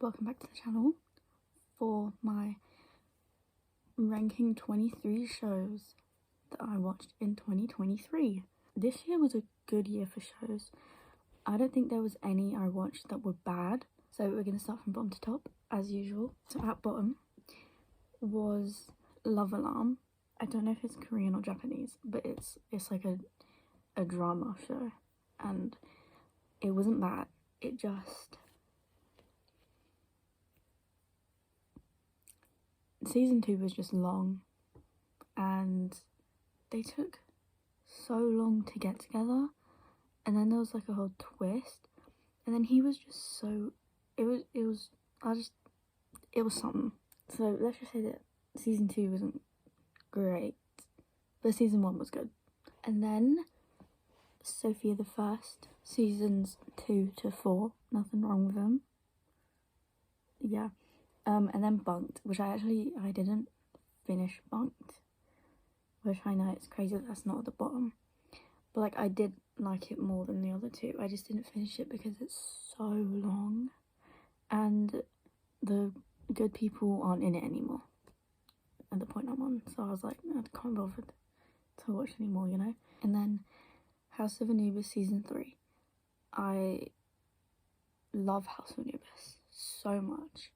welcome back to the channel for my ranking 23 shows that I watched in 2023. This year was a good year for shows. I don't think there was any I watched that were bad, so we're going to start from bottom to top as usual. So at bottom was Love Alarm. I don't know if it's Korean or Japanese, but it's like a drama show, and it wasn't bad. It just, season 2 was just long, and they took so long to get together, and then there was like a whole twist, and then he was just so, it was something. So let's just say that season 2 wasn't great, but season 1 was good. And then Sophia the First, seasons 2 to 4, nothing wrong with them. Yeah. And then Bunk'd, which I didn't finish Bunk'd, which I know it's crazy that that's not at the bottom, but like I did like it more than the other two. I just didn't finish it because it's so long, and the good people aren't in it anymore at the point I'm on, so I was like, I can't be bothered to watch anymore, you know. And then House of Anubis season 3. I love House of Anubis so much,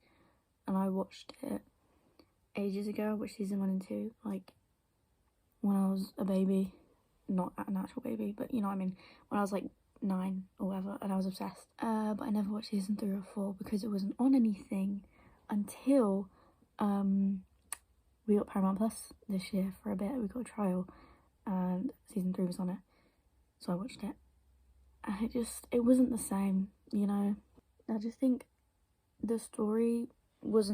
and I watched it ages ago. I watched season 1 and 2 like when I was a baby, not an actual baby, but you know what I mean, when I was like 9 or whatever, and I was obsessed. But I never watched season 3 or 4 because it wasn't on anything until we got Paramount Plus this year for a bit. We got a trial and season 3 was on it, so I watched it, and it wasn't the same, you know. I just think the story it was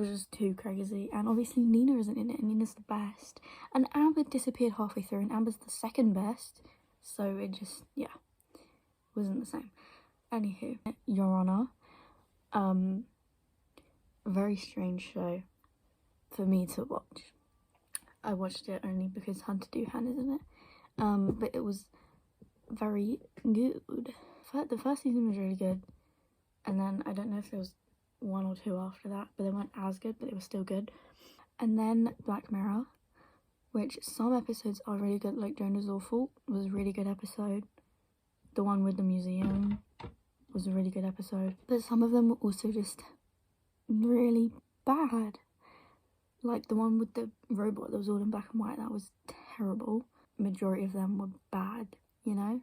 just too crazy, and obviously Nina isn't in it, and Nina's the best, and Amber disappeared halfway through, and Amber's the second best, so it just, yeah, wasn't the same. Anywho, Your Honor, very strange show for me to watch. I watched it only because Hunter Doohan is in it, but it was very good. The first season was really good, and then I don't know if there was 1 or 2 after that, but they weren't as good, but they were still good. And then Black Mirror, which some episodes are really good, like Jonah's Awful was a really good episode. The one with the museum was a really good episode, but some of them were also just really bad. Like the one with the robot that was all in black and white, that was terrible. Majority of them were bad, you know?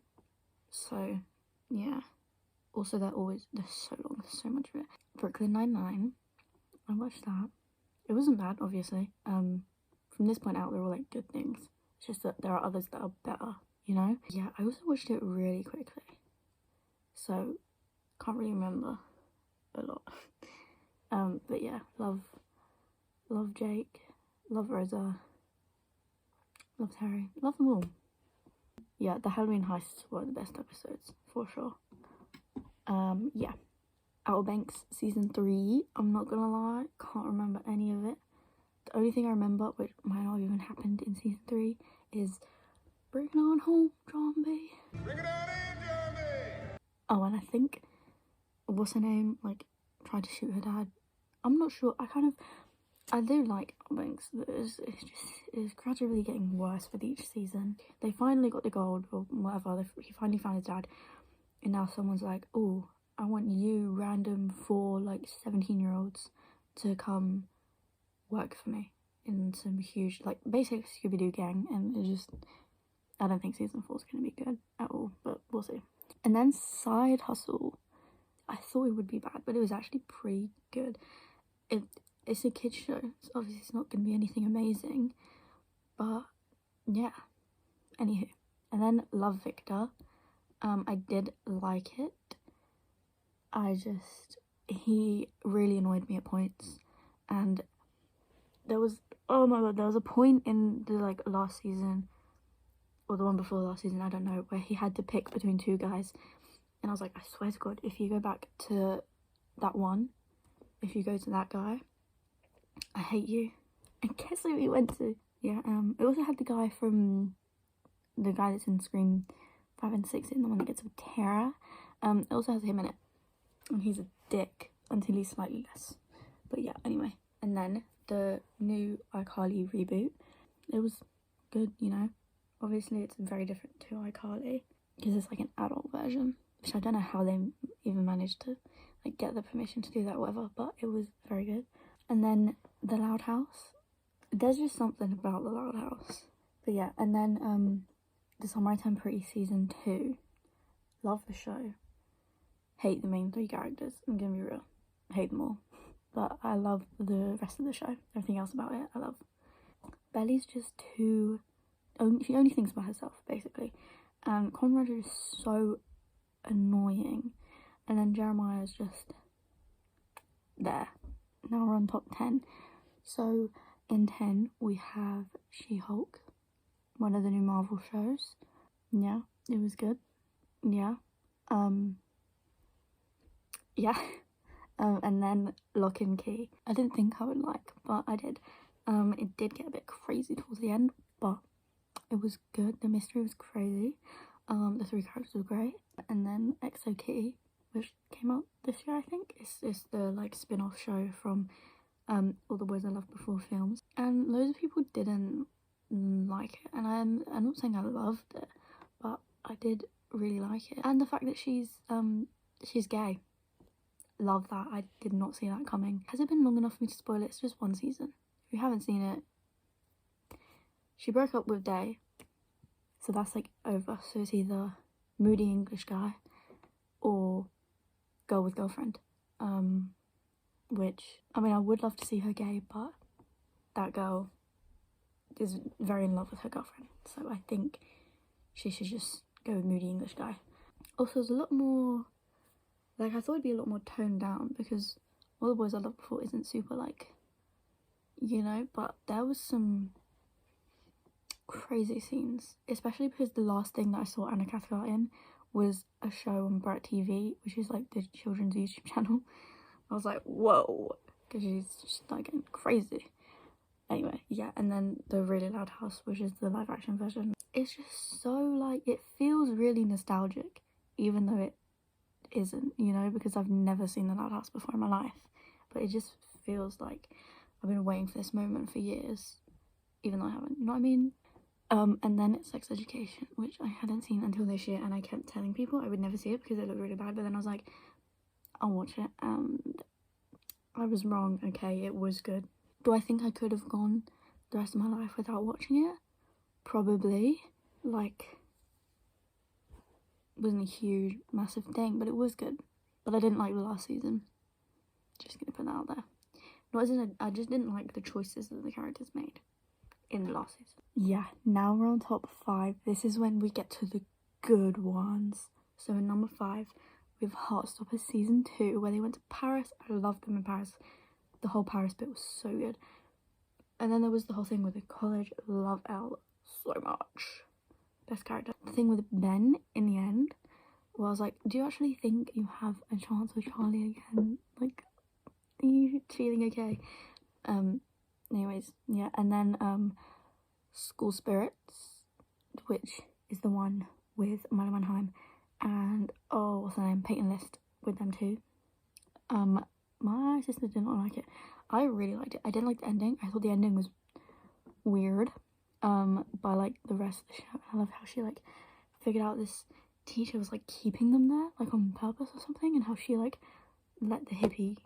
So, yeah. Also, they're so long, there's so much of it. Brooklyn Nine-Nine, I watched that. It wasn't bad, obviously. From this point out, they're all like good things. It's just that there are others that are better, you know? Yeah, I also watched it really quickly, so can't really remember a lot. But yeah, love Jake, love Rosa, love Terry, love them all. Yeah, the Halloween heists were the best episodes, for sure. Yeah. Outer Banks season 3, I'm not gonna lie, can't remember any of it. The only thing I remember, which might not have even happened in season 3, is Bring It On Home, John B. Bring it on in, John B. Oh, and I think, what's her name, like, tried to shoot her dad. I'm not sure, I do like Outer Banks, but it's gradually getting worse with each season. They finally got the gold, or whatever, he finally found his dad, and now someone's like, oh, I want you, random 4 like 17-year-olds, to come work for me in some huge, like, basic Scooby-Doo gang, and I don't think season 4 is going to be good at all, but we'll see. And then Side Hustle, I thought it would be bad, but it was actually pretty good. It's a kid's show, so obviously it's not going to be anything amazing, but yeah, anywho. And then Love Victor, I did like it. He really annoyed me at points, and there was, oh my god, there was a point in the like last season, or the one before last season, I don't know, where he had to pick between 2 guys, and I was like, I swear to god, if you go back to that one, if you go to that guy, I hate you. And guess who he went to? Yeah, it also had the guy that's in Scream 5 and 6, in the one that gets with Tara. It also has him in it, and he's a dick. until he's slightly less. But yeah, anyway. And then the new iCarly reboot, it was good, you know. Obviously it's very different to iCarly because it's like an adult version, which I don't know how they even managed to like get the permission to do that or whatever, but it was very good. And then the Loud House, there's just something about the Loud House. But yeah, and then the Summer I Turned Pretty season 2, love the show, hate the main 3 characters, I'm gonna be real, hate them all, but I love the rest of the show, everything else about it I love. Belly's just too, she only thinks about herself basically, and Conrad is so annoying, and then Jeremiah is just there. Now we're on top 10. So in 10 we have She-Hulk, one of the new Marvel shows. Yeah, it was good. Yeah. Yeah. And then Lock and Key. I didn't think I would like, but I did. It did get a bit crazy towards the end, but it was good. The mystery was crazy. The 3 characters were great. And then XO Kitty, which came out this year, I think. It's the like spin-off show from All the Boys I Loved Before films. And loads of people didn't like it. And I'm not saying I loved it, but I did really like it. And the fact that she's gay. Love that. I did not see that coming. Has it been long enough for me to spoil it? It's just 1 season. If you haven't seen it, she broke up with Day, so that's like over. So it's either moody English guy or girl with girlfriend, which I mean I would love to see her gay, but that girl is very in love with her girlfriend, so I think she should just go with moody English guy. Also, there's a lot more, like, I thought it'd be a lot more toned down because All the Boys I Loved Before isn't super, like, you know, but there was some crazy scenes, especially because the last thing that I saw Anna Cathcart in was a show on Brat TV, which is like the children's YouTube channel. I was like, whoa, because she's just like getting crazy. Anyway, yeah, and then the Really Loud House, which is the live action version. It's just so, like, it feels really nostalgic, even though it isn't, you know, because I've never seen the Loud House before in my life. But it just feels like I've been waiting for this moment for years, even though I haven't, you know what I mean? And then it's Sex Education, which I hadn't seen until this year, and I kept telling people I would never see it because it looked really bad, but then I was like, I'll watch it, and I was wrong. Okay, it was good. Do I think I could have gone the rest of my life without watching it? Probably. Like, it wasn't a huge, massive thing, but it was good. But I didn't like the last season. Just gonna put that out there. No, as in, I just didn't like the choices that the characters made in the last season. Yeah, now we're on top 5. This is when we get to the good ones. So in number 5, we have Heartstopper season 2, where they went to Paris. I loved them in Paris. The whole Paris bit was so good. And then there was the whole thing with the college. Love Elle so much. Best character. The thing with Ben in the end, where I was like, do you actually think you have a chance with Charlie again? Like, are you feeling okay? Anyways, yeah, and then School Spirits, which is the one with Milo Manheim and what's her name, Peyton List, with them too. My sister did not like it. I really liked it. I didn't like the ending. I thought the ending was weird, by like the rest of the show. I love how she like figured out this teacher was like keeping them there like on purpose or something, and how she like let the hippie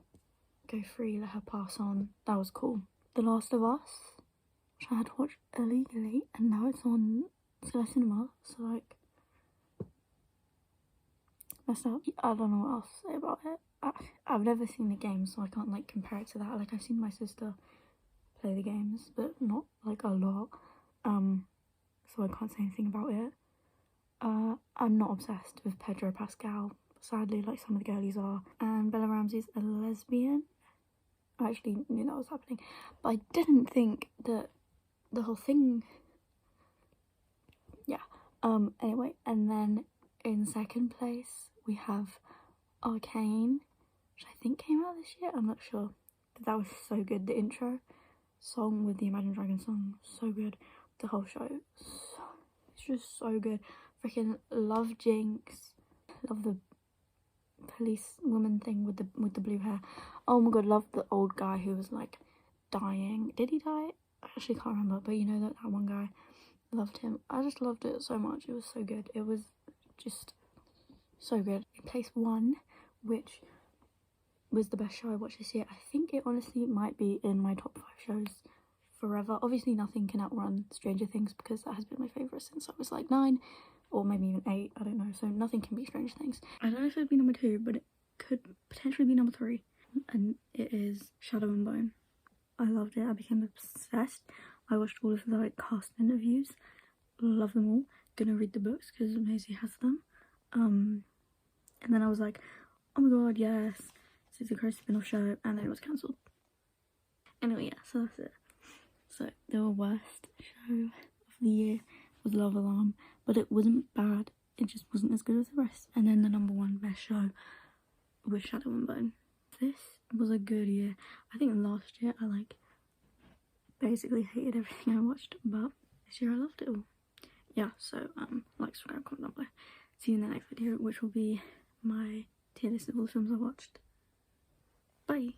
go free, let her pass on. That was cool. The Last of Us, which I had to watch illegally, and now it's on Sky Cinema, so like, messed up. I don't know what else to say about it. I've never seen the game, so I can't like compare it to that. Like, I've seen my sister play the games, but not like a lot, so I can't say anything about it. I'm not obsessed with Pedro Pascal, sadly, like some of the girlies are, and Bella Ramsey's a lesbian. I actually knew that was happening, but I didn't think that the whole thing, yeah. Anyway, and then in second place we have Arcane, which I think came out this year, I'm not sure, but that was so good. The intro song with the Imagine Dragons song, so good. The whole show, it's just so good. Freaking love Jinx, love the police woman thing with the blue hair. Oh my god, loved the old guy who was like dying. Did he die? I actually can't remember, but you know that one guy. Loved him. I just loved it so much. It was so good. It was just so good. In place 1, which was the best show I watched this year. I think it honestly might be in my top 5 shows forever. Obviously nothing can outrun Stranger Things because that has been my favourite since I was like 9 or maybe even 8, I don't know. So nothing can beat Stranger Things. I don't know if it would be number 2, but it could potentially be number 3. And it is Shadow and Bone. I loved it. I became obsessed. I watched all of the like cast interviews. Love them all. Gonna read the books because Maisie has them. And then I was like, oh my god, yes, this is a great spin-off show, and then it was cancelled. Anyway, yeah, so that's it. So the worst show of the year was Love Alarm, but it wasn't bad. It just wasn't as good as the rest. And then the number 1 best show was Shadow and Bone. This was a good year. I think last year I like basically hated everything I watched, but this year I loved it all. Yeah, so like, subscribe, comment down below. See you in the next video, which will be my tier list of all the films I watched. Bye.